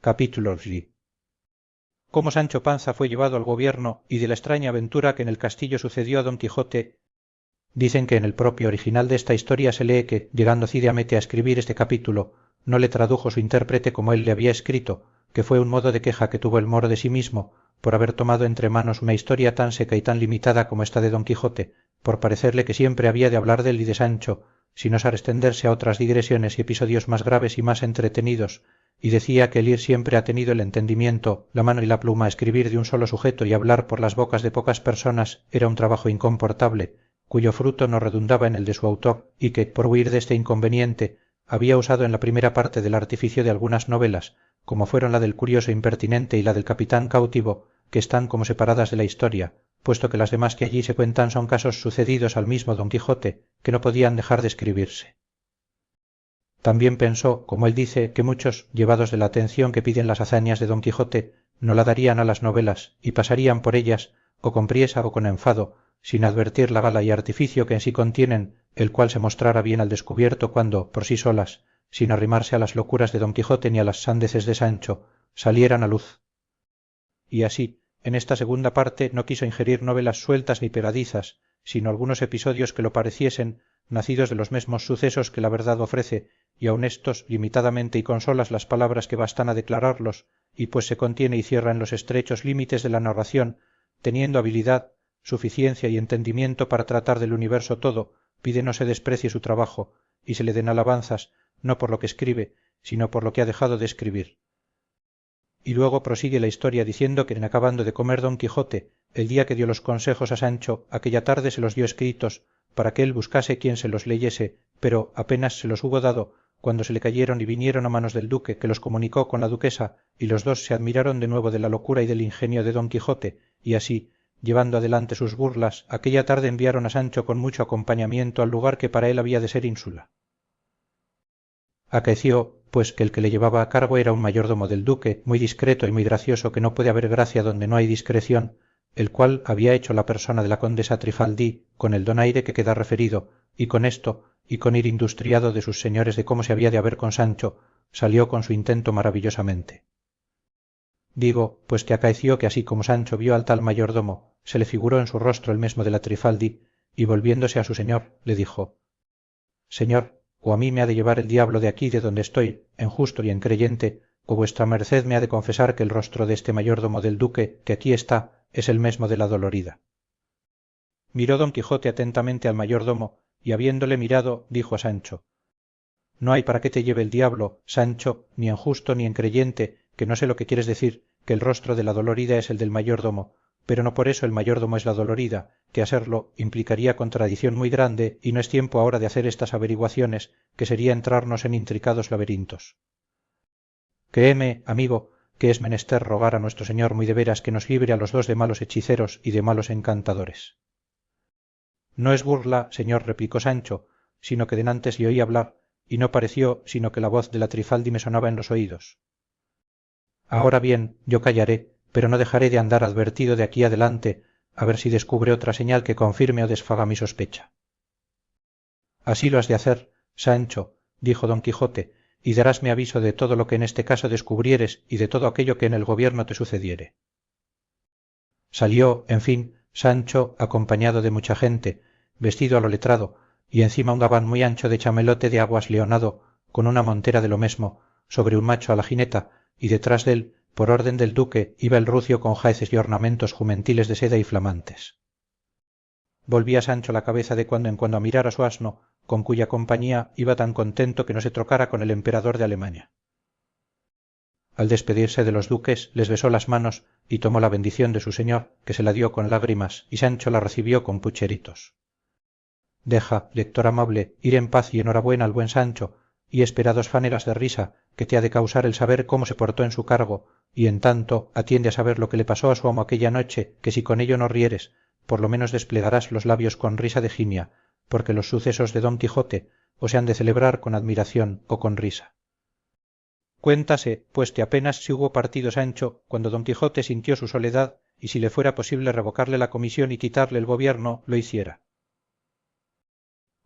capítulo vi. Cómo Sancho Panza fue llevado al gobierno y de la extraña aventura que en el castillo sucedió a Don Quijote. Dicen que en el propio original de esta historia se lee que, llegando Cide Hamete a escribir este capítulo, no le tradujo su intérprete como él le había escrito, que fue un modo de queja que tuvo el moro de sí mismo, por haber tomado entre manos una historia tan seca y tan limitada como esta de Don Quijote, por parecerle que siempre había de hablar de él y de Sancho, sin osar extenderse a otras digresiones y episodios más graves y más entretenidos, y decía que el ir siempre ha tenido el entendimiento, la mano y la pluma a escribir de un solo sujeto y hablar por las bocas de pocas personas era un trabajo incomportable, cuyo fruto no redundaba en el de su autor, y que, por huir de este inconveniente, había usado en la primera parte del artificio de algunas novelas, como fueron la del curioso impertinente y la del capitán cautivo, que están como separadas de la historia, puesto que las demás que allí se cuentan son casos sucedidos al mismo Don Quijote, que no podían dejar de escribirse. También pensó, como él dice, que muchos, llevados de la atención que piden las hazañas de Don Quijote, no la darían a las novelas y pasarían por ellas, o con priesa o con enfado, sin advertir la gala y artificio que en sí contienen, el cual se mostrara bien al descubierto cuando, por sí solas, sin arrimarse a las locuras de Don Quijote ni a las sandeces de Sancho, salieran a luz. Y así, en esta segunda parte no quiso ingerir novelas sueltas ni pegadizas, sino algunos episodios que lo pareciesen, nacidos de los mesmos sucesos que la verdad ofrece, y aun éstos limitadamente y con solas las palabras que bastan a declararlos, y pues se contiene y cierra en los estrechos límites de la narración, teniendo habilidad, suficiencia y entendimiento para tratar del universo todo, pide no se desprecie su trabajo, y se le den alabanzas, no por lo que escribe, sino por lo que ha dejado de escribir. Y luego prosigue la historia diciendo que en acabando de comer Don Quijote, el día que dio los consejos a Sancho, aquella tarde se los dio escritos, para que él buscase quien se los leyese, pero apenas se los hubo dado, cuando se le cayeron y vinieron a manos del duque, que los comunicó con la duquesa, y los dos se admiraron de nuevo de la locura y del ingenio de Don Quijote, y así, llevando adelante sus burlas, aquella tarde enviaron a Sancho con mucho acompañamiento al lugar que para él había de ser ínsula. Acaeció, pues, que el que le llevaba a cargo era un mayordomo del duque, muy discreto y muy gracioso, que no puede haber gracia donde no hay discreción, el cual había hecho la persona de la condesa Trifaldí con el donaire que queda referido, y con esto, y con ir industriado de sus señores de cómo se había de haber con Sancho, salió con su intento maravillosamente. Digo, pues que acaeció que así como Sancho vio al tal mayordomo, se le figuró en su rostro el mesmo de la Trifaldi, y volviéndose a su señor, le dijo: Señor, o a mí me ha de llevar el diablo de aquí de donde estoy, en justo y en creyente, o vuestra merced me ha de confesar que el rostro de este mayordomo del duque, que aquí está, es el mesmo de la dolorida. Miró Don Quijote atentamente al mayordomo, y habiéndole mirado, dijo a Sancho: No hay para qué te lleve el diablo, Sancho, ni en justo ni en creyente, que no sé lo que quieres decir, que el rostro de la dolorida es el del mayordomo, pero no por eso el mayordomo es la dolorida, que a serlo implicaría contradicción muy grande, y no es tiempo ahora de hacer estas averiguaciones, que sería entrarnos en intricados laberintos. Créeme, amigo, que es menester rogar a nuestro señor muy de veras que nos libre a los dos de malos hechiceros y de malos encantadores. No es burla, señor, replicó Sancho, sino que denantes le oí hablar, y no pareció sino que la voz de la Trifaldi me sonaba en los oídos. Ahora bien, yo callaré, pero no dejaré de andar advertido de aquí adelante, a ver si descubre otra señal que confirme o desfaga mi sospecha. Así lo has de hacer, Sancho, dijo Don Quijote, y darásme aviso de todo lo que en este caso descubrieres y de todo aquello que en el gobierno te sucediere. Salió, en fin, Sancho acompañado de mucha gente, vestido a lo letrado, y encima un gabán muy ancho de chamelote de aguas leonado, con una montera de lo mesmo, sobre un macho a la jineta, y detrás dél, por orden del duque, iba el rucio con jaeces y ornamentos jumentiles de seda y flamantes. Volvía Sancho la cabeza de cuando en cuando a mirar a su asno, con cuya compañía iba tan contento que no se trocara con el emperador de Alemania. Al despedirse de los duques les besó las manos y tomó la bendición de su señor, que se la dio con lágrimas, y Sancho la recibió con pucheritos. Deja, lector amable, ir en paz y enhorabuena al buen Sancho, y espera 2 fanegas de risa que te ha de causar el saber cómo se portó en su cargo, y en tanto atiende a saber lo que le pasó a su amo aquella noche, que si con ello no rieres, por lo menos desplegarás los labios con risa de gimia, porque los sucesos de Don Quijote o se han de celebrar con admiración o con risa. Cuéntase, pues que apenas se hubo partido Sancho, cuando Don Quijote sintió su soledad, y si le fuera posible revocarle la comisión y quitarle el gobierno, lo hiciera.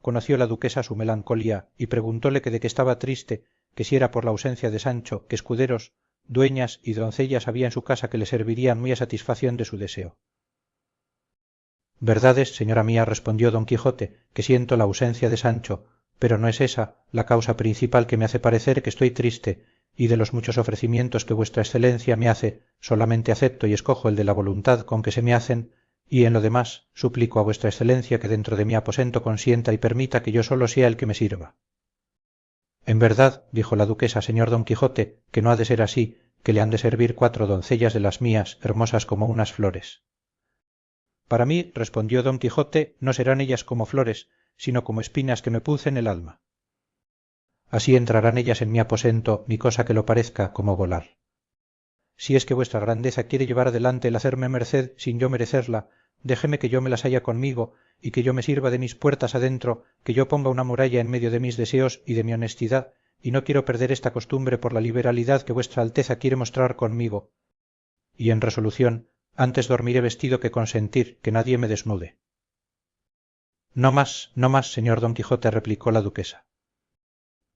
Conoció la duquesa su melancolía, y preguntóle que de qué estaba triste, que si era por la ausencia de Sancho, que escuderos, dueñas y doncellas había en su casa que le servirían muy a satisfacción de su deseo. verdad es, señora mía, respondió don quijote, que siento la ausencia de Sancho, pero no es esa la causa principal que me hace parecer que estoy triste, y de los muchos ofrecimientos que vuestra excelencia me hace solamente acepto y escojo el de la voluntad con que se me hacen, y en lo demás suplico a vuestra excelencia que dentro de mi aposento consienta y permita que yo solo sea el que me sirva. En verdad, dijo la duquesa, señor don quijote, que no ha de ser así, que le han de servir 4 doncellas de las mías, hermosas como unas flores. Para mí, respondió don quijote, no serán ellas como flores, sino como espinas que me pucen el alma. Así entrarán ellas en mi aposento, ni cosa que lo parezca, como volar. Si es que vuestra grandeza quiere llevar adelante el hacerme merced sin yo merecerla, déjeme que yo me las haya conmigo, y que yo me sirva de mis puertas adentro, que yo ponga una muralla en medio de mis deseos y de mi honestidad, y no quiero perder esta costumbre por la liberalidad que vuestra alteza quiere mostrar conmigo. Y en resolución, antes dormiré vestido que consentir que nadie me desnude. No más, no más, señor don Quijote, replicó la duquesa.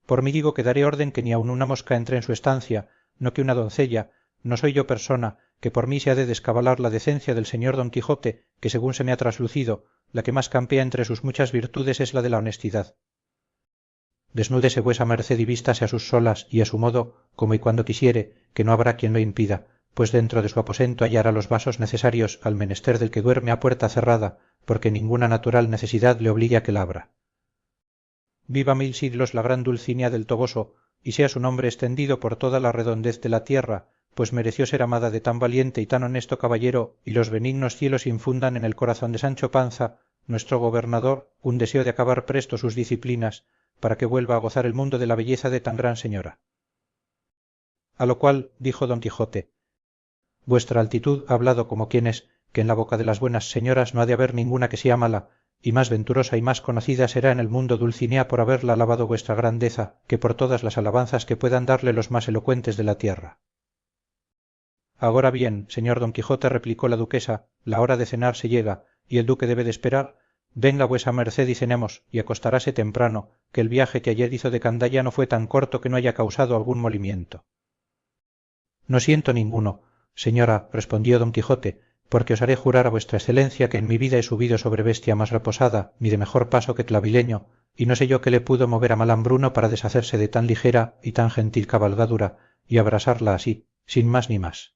Por mí digo que daré orden que ni aun una mosca entre en su estancia, no que una doncella, no soy yo persona, que por mí se ha de descabalar la decencia del señor don Quijote, que según se me ha traslucido, la que más campea entre sus muchas virtudes es la de la honestidad. Desnúdese vuesa merced y vístase a sus solas y a su modo, como y cuando quisiere, que no habrá quien lo impida, pues dentro de su aposento hallará los vasos necesarios al menester del que duerme a puerta cerrada, porque ninguna natural necesidad le obligue a que la abra. Viva 1000 siglos la gran Dulcinea del Toboso, y sea su nombre extendido por toda la redondez de la tierra, pues mereció ser amada de tan valiente y tan honesto caballero, y los benignos cielos infundan en el corazón de Sancho Panza, nuestro gobernador, un deseo de acabar presto sus disciplinas, para que vuelva a gozar el mundo de la belleza de tan gran señora. A lo cual dijo don Quijote: vuestra altitud ha hablado como quien es, que en la boca de las buenas señoras no ha de haber ninguna que sea mala, y más venturosa y más conocida será en el mundo Dulcinea por haberla alabado vuestra grandeza, que por todas las alabanzas que puedan darle los más elocuentes de la tierra. Ahora bien, señor don Quijote, replicó la duquesa, la hora de cenar se llega, y el duque debe de esperar. Venga vuesa merced y cenemos, y acostaráse temprano, que el viaje que ayer hizo de Candaya no fue tan corto que no haya causado algún molimiento. No siento ninguno, señora, respondió don Quijote, porque os haré jurar a vuestra excelencia que en mi vida he subido sobre bestia más reposada ni de mejor paso que clavileño, y no sé yo qué le pudo mover a Malambruno para deshacerse de tan ligera y tan gentil cabalgadura y abrasarla así, sin más ni más.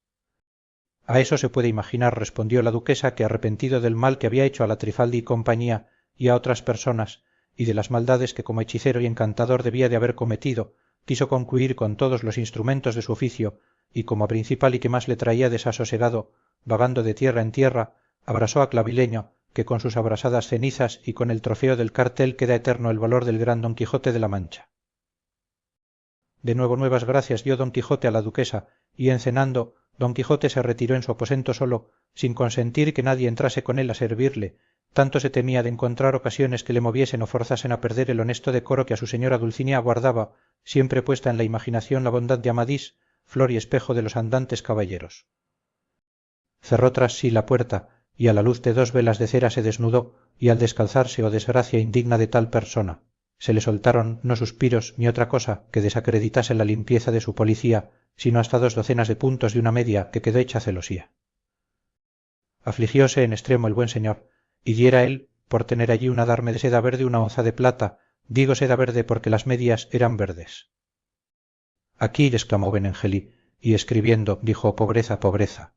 A eso se puede imaginar, respondió la duquesa, que arrepentido del mal que había hecho a la Trifaldi y compañía y a otras personas, y de las maldades que como hechicero y encantador debía de haber cometido, quiso concluir con todos los instrumentos de su oficio, y como principal y que más le traía desasosegado, vagando de tierra en tierra, abrasó a Clavileño, que con sus abrasadas cenizas y con el trofeo del cartel queda eterno el valor del gran don Quijote de la Mancha. De nuevo nuevas gracias dio don Quijote a la duquesa, y en cenando don Quijote se retiró en su aposento solo, sin consentir que nadie entrase con él a servirle, tanto se temía de encontrar ocasiones que le moviesen o forzasen a perder el honesto decoro que a su señora Dulcinea guardaba, siempre puesta en la imaginación la bondad de Amadís, flor y espejo de los andantes caballeros. Cerró tras sí la puerta, y a la luz de 2 velas de cera se desnudó, y al descalzarse, oh desgracia indigna de tal persona, se le soltaron no suspiros ni otra cosa que desacreditase la limpieza de su policía, sino hasta 2 docenas de puntos de una media que quedó hecha celosía. Afligióse en extremo el buen señor, y diera él por tener allí un adarme de seda verde una onza de plata, digo seda verde porque las medias eran verdes. Aquí, exclamó Benengeli, y escribiendo dijo: pobreza, pobreza.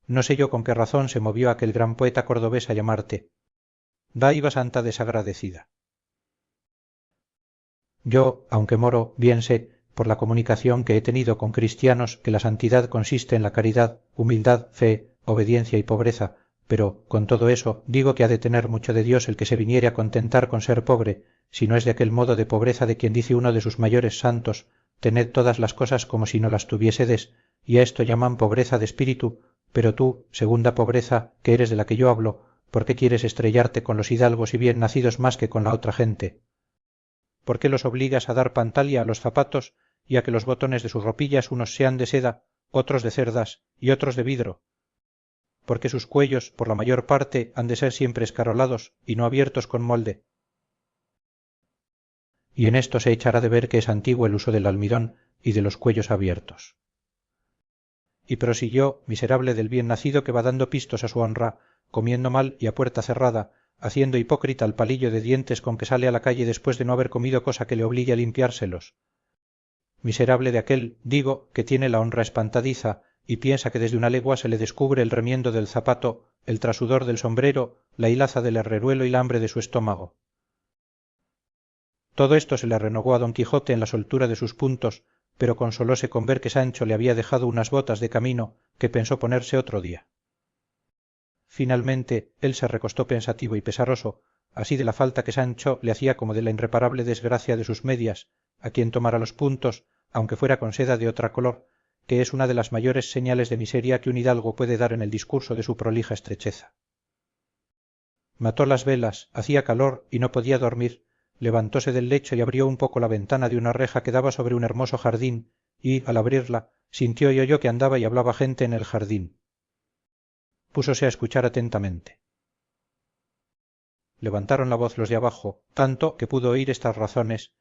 No sé yo con qué razón se movió aquel gran poeta cordobés a llamarte. Da iba santa desagradecida. Yo, aunque moro, bien sé, por la comunicación que he tenido con cristianos, que la santidad consiste en la caridad, humildad, fe, obediencia y pobreza, pero, con todo eso, digo que ha de tener mucho de Dios el que se viniere a contentar con ser pobre, si no es de aquel modo de pobreza de quien dice uno de sus mayores santos: tened todas las cosas como si no las tuviésedes, y a esto llaman pobreza de espíritu. Pero tú, segunda pobreza, que eres de la que yo hablo, ¿por qué quieres estrellarte con los hidalgos y bien nacidos más que con la otra gente? ¿Por qué los obligas a dar pantalia a los zapatos y a que los botones de sus ropillas unos sean de seda, otros de cerdas y otros de vidro? ¿Por qué sus cuellos, por la mayor parte, han de ser siempre escarolados y no abiertos con molde? Y en esto se echará de ver que es antiguo el uso del almidón y de los cuellos abiertos. y prosiguió, miserable del bien nacido que va dando pistos a su honra, comiendo mal y a puerta cerrada, haciendo hipócrita el palillo de dientes con que sale a la calle después de no haber comido cosa que le obligue a limpiárselos. Miserable de aquel, digo, que tiene la honra espantadiza y piensa que desde una legua se le descubre el remiendo del zapato, el trasudor del sombrero, la hilaza del herreruelo y la hambre de su estómago. Todo esto se le renogó a don Quijote en la soltura de sus puntos, pero consolóse con ver que Sancho le había dejado unas botas de camino que pensó ponerse otro día. Finalmente él se recostó pensativo y pesaroso, así de la falta que Sancho le hacía como de la irreparable desgracia de sus medias, a quien tomara los puntos, aunque fuera con seda de otra color, que es una de las mayores señales de miseria que un hidalgo puede dar en el discurso de su prolija estrecheza. Mató las velas, hacía calor y no podía dormir, levantóse del lecho y abrió un poco la ventana de una reja que daba sobre un hermoso jardín, y, al abrirla, sintió y oyó que andaba y hablaba gente en el jardín. Púsose a escuchar atentamente. Levantaron la voz los de abajo, tanto que pudo oír estas razones: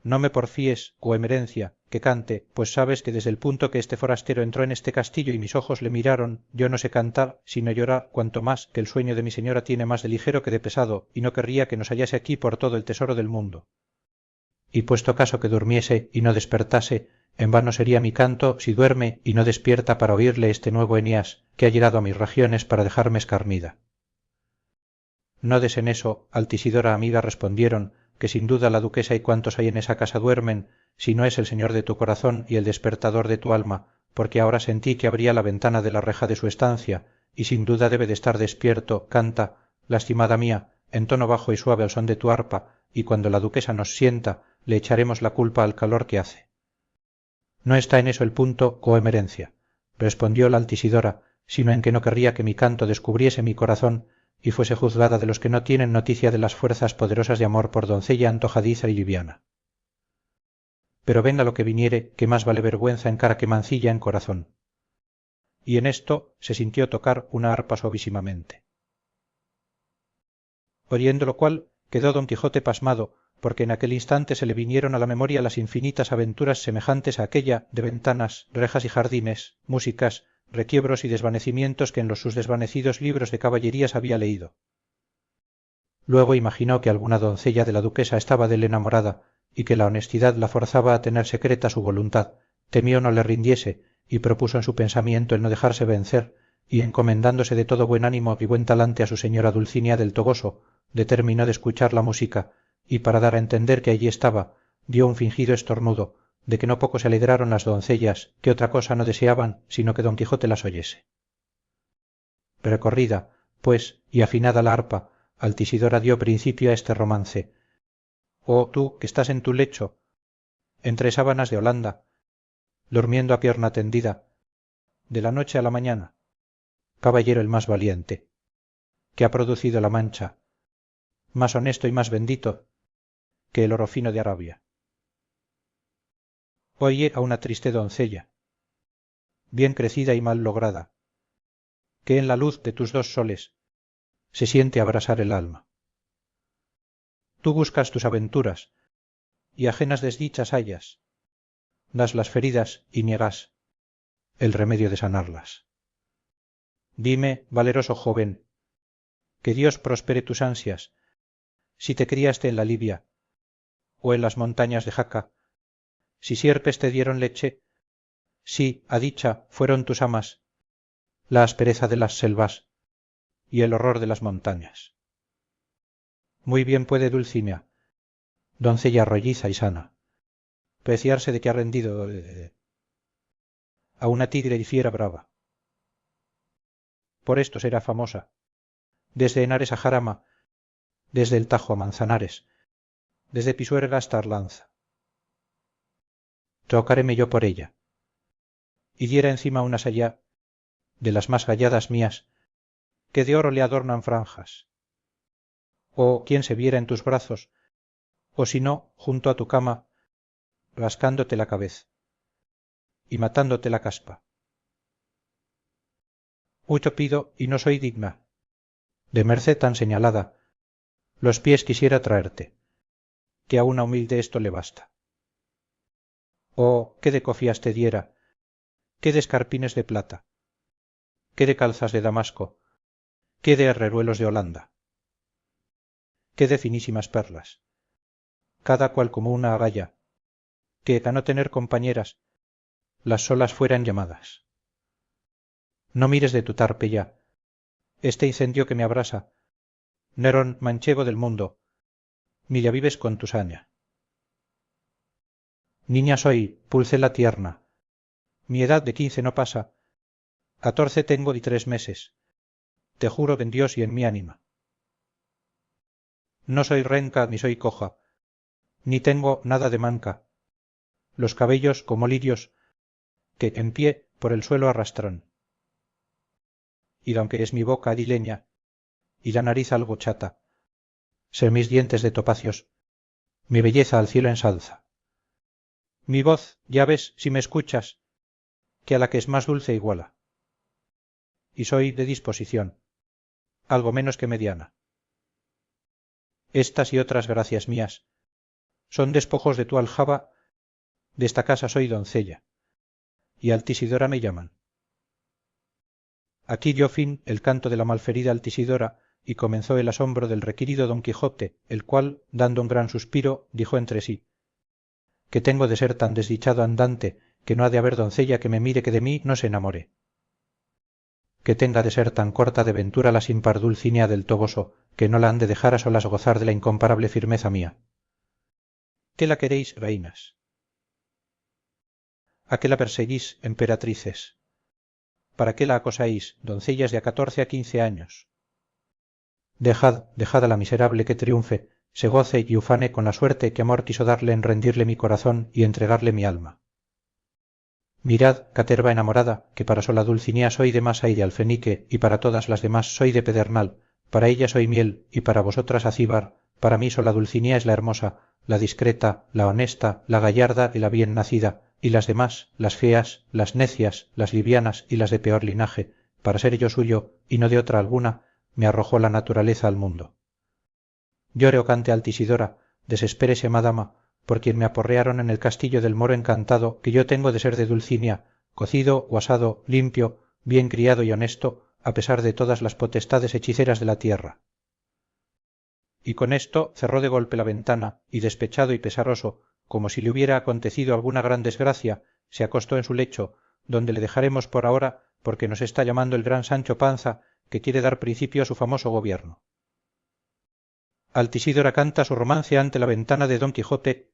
no me porfíes, o emerencia, que cante, pues sabes que desde el punto que este forastero entró en este castillo y mis ojos le miraron, yo no sé cantar, sino llorar, cuanto más que el sueño de mi señora tiene más de ligero que de pesado, y no querría que nos hallase aquí por todo el tesoro del mundo. Y puesto caso que durmiese y no despertase, en vano sería mi canto si duerme y no despierta para oírle este nuevo Eneas, que ha llegado a mis regiones para dejarme escarnida. No des en eso, Altisidora amiga, respondieron, que sin duda la duquesa y cuantos hay en esa casa duermen, si no es el señor de tu corazón y el despertador de tu alma, porque ahora sentí que abría la ventana de la reja de su estancia, y sin duda debe de estar despierto. Canta, lastimada mía, en tono bajo y suave al son de tu arpa, y cuando la duquesa nos sienta, le echaremos la culpa al calor que hace. No está en eso el punto, coemerencia, respondió la Altisidora, sino en que no querría que mi canto descubriese mi corazón y fuese juzgada de los que no tienen noticia de las fuerzas poderosas de amor por doncella antojadiza y liviana. Pero venga lo que viniere, que más vale vergüenza en cara que mancilla en corazón. Y en esto se sintió tocar una arpa suavísimamente. Oyendo lo cual, quedó don Quijote pasmado, porque en aquel instante se le vinieron a la memoria las infinitas aventuras semejantes a aquella de ventanas, rejas y jardines, músicas, requiebros y desvanecimientos que en los sus desvanecidos libros de caballerías había leído. Luego imaginó que alguna doncella de la duquesa estaba de él enamorada, y que la honestidad la forzaba a tener secreta su voluntad, temió no le rindiese, y propuso en su pensamiento el no dejarse vencer, y encomendándose de todo buen ánimo y buen talante a su señora Dulcinea del Toboso, determinó de escuchar la música, y para dar a entender que allí estaba, dio un fingido estornudo, de que no poco se alegraron las doncellas, que otra cosa no deseaban sino que don Quijote las oyese. Recorrida, pues, y afinada la arpa, Altisidora dio principio a este romance. Oh tú, que estás en tu lecho, entre sábanas de Holanda, durmiendo a pierna tendida, de la noche a la mañana, caballero el más valiente, que ha producido la Mancha, más honesto y más bendito que el oro fino de Arabia. Oye a una triste doncella, bien crecida y mal lograda, que en la luz de tus dos soles se siente abrasar el alma. Tú buscas tus aventuras, y ajenas desdichas hallas, das las feridas y niegas el remedio de sanarlas. Dime, valeroso joven, que Dios prospere tus ansias, si te criaste en la Libia, o en las montañas de Jaca, si sierpes te dieron leche, si, a dicha, fueron tus amas, la aspereza de las selvas y el horror de las montañas. Muy bien puede Dulcinea, doncella rolliza y sana, preciarse de que ha rendido a una tigre y fiera brava. Por esto será famosa, desde Henares a Jarama, desde el Tajo a Manzanares, desde Pisuerga hasta Arlanza. Trocaréme yo por ella, y diera encima una saya de las más galladas mías, que de oro le adornan franjas. O quién se viera en tus brazos, o si no, junto a tu cama, rascándote la cabeza y matándote la caspa. Mucho pido y no soy digna, de merced tan señalada, los pies quisiera traerte, que a una humilde esto le basta. Oh, qué de cofias te diera, qué de escarpines de plata, qué de calzas de Damasco, qué de herreruelos de Holanda, qué de finísimas perlas, cada cual como una agalla, que a no tener compañeras, las solas fueran llamadas. No mires de tu tarpe ya, este incendio que me abrasa, Nerón manchego del mundo, ni le avives con tu saña. Niña soy, pulcela tierna, mi edad de 15 no pasa, 14 tengo y 3 meses, te juro en Dios y en mi ánima. No soy renca ni soy coja, ni tengo nada de manca, los cabellos como lirios que en pie por el suelo arrastran. Y aunque es mi boca adileña y la nariz algo chata, ser mis dientes de topacios, mi belleza al cielo ensalza. Mi voz, ya ves, si me escuchas, que a la que es más dulce iguala. Y soy de disposición, algo menos que mediana. Estas y otras gracias mías son despojos de tu aljaba, de esta casa soy doncella, y Altisidora me llaman. Aquí dio fin el canto de la malferida Altisidora, y comenzó el asombro del requirido don Quijote, el cual, dando un gran suspiro, dijo entre sí: que tengo de ser tan desdichado andante, que no ha de haber doncella que me mire que de mí no se enamore. Que tenga de ser tan corta de ventura la sin par Dulcinea del Toboso, que no la han de dejar a solas gozar de la incomparable firmeza mía. ¿Qué la queréis, reinas? ¿A qué la perseguís, emperatrices? ¿Para qué la acosáis, doncellas de a 14 a 15 años? Dejad a la miserable que triunfe, se goce y ufane con la suerte que amor quiso darle en rendirle mi corazón y entregarle mi alma. Mirad, caterva enamorada, que para sola Dulcinea soy de masa y de alfenique, y para todas las demás soy de pedernal, para ella soy miel, y para vosotras acíbar, para mí sola Dulcinea es la hermosa, la discreta, la honesta, la gallarda y la bien nacida, y las demás, las feas, las necias, las livianas y las de peor linaje, para ser yo suyo, y no de otra alguna, me arrojó la naturaleza al mundo. Llore o cante Altisidora, desespérese madama, por quien me aporrearon en el castillo del moro encantado que yo tengo de ser de Dulcinea, cocido o asado, limpio, bien criado y honesto, a pesar de todas las potestades hechiceras de la tierra. Y con esto cerró de golpe la ventana, y despechado y pesaroso, como si le hubiera acontecido alguna gran desgracia, se acostó en su lecho, donde le dejaremos por ahora, porque nos está llamando el gran Sancho Panza, que quiere dar principio a su famoso gobierno. Altisidora canta su romance ante la ventana de Don Quijote,